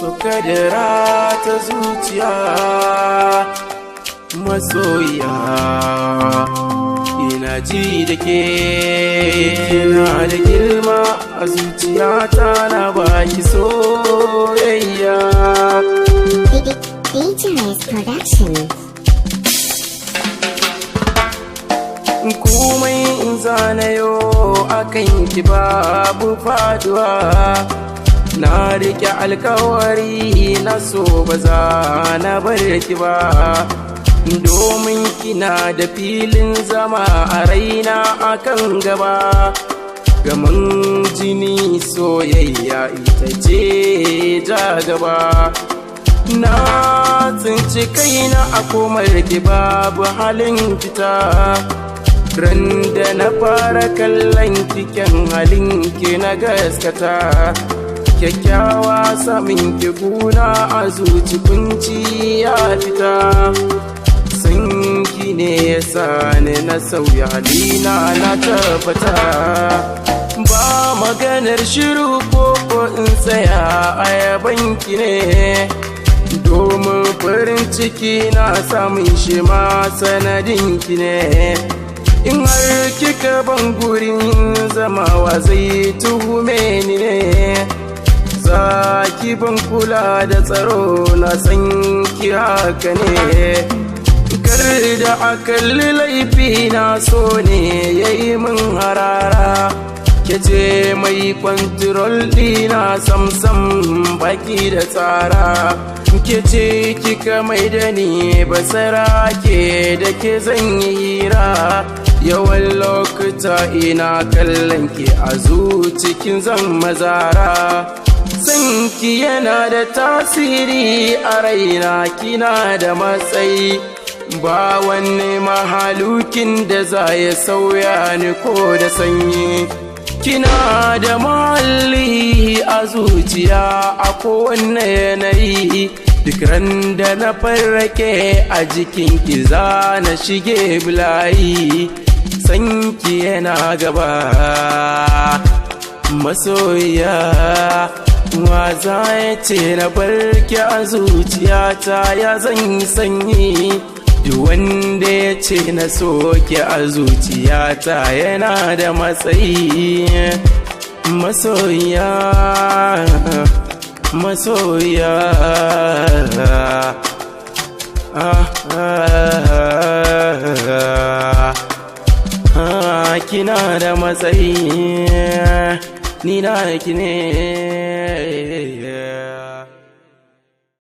kadara ta zuciya masoyiya, ina ji da ke kina da girma a zuciyata na baki soyayya. DJ's Production. Komai in zanayo akan ki babu faduwa, na rike alkawari na so ba za na bar ki ba, domin kina da filin zama a raina akan gaba. Gaman jini soyayya ita ce ja gaba, na tsinci kaina a komar ki babu halin fita. Ran da na fara kallon kiken halin ki na gaskata, kyakkyawa samin ki guna a zuci kunci ya fita. San ki ne ya sani na sauya halina na tabbata, ba maganar shiru ko in tsaya a yaban ki ne, domin farin ciki na samun shi ma sanadin ki ne. In har kika ban gurin zamawa zai tuhume ni ne, za ki ban kula da tsaro na san ki haka ne. Kar da akalli laifi na so ne ya yi min harara, ke ce mai kwantirol dina samsam baki da tsara. Ke ce kika mai da ni basara, ke da ke zan yi hira, yawan lokuta ina kallon ki a zucikin zan mazara. San ki yana da tasiri a raina, kina da matsayi, ba wanne mahalukin da za ya sauya ni ko da sanyi. Kina da mahalli a zuciya a kowanne yanayi, duk ran da na farrake a jikinki za na shige bulayi. Sanki yana gaba masoyiya, wa za ya ce na barki a zuciyata ya zan yi sanyi. Duk wanda ya ce na soke a zuciyata yana da matsayi. Masoyiya, masoyiya, kina da matsayi, ni na ki ne.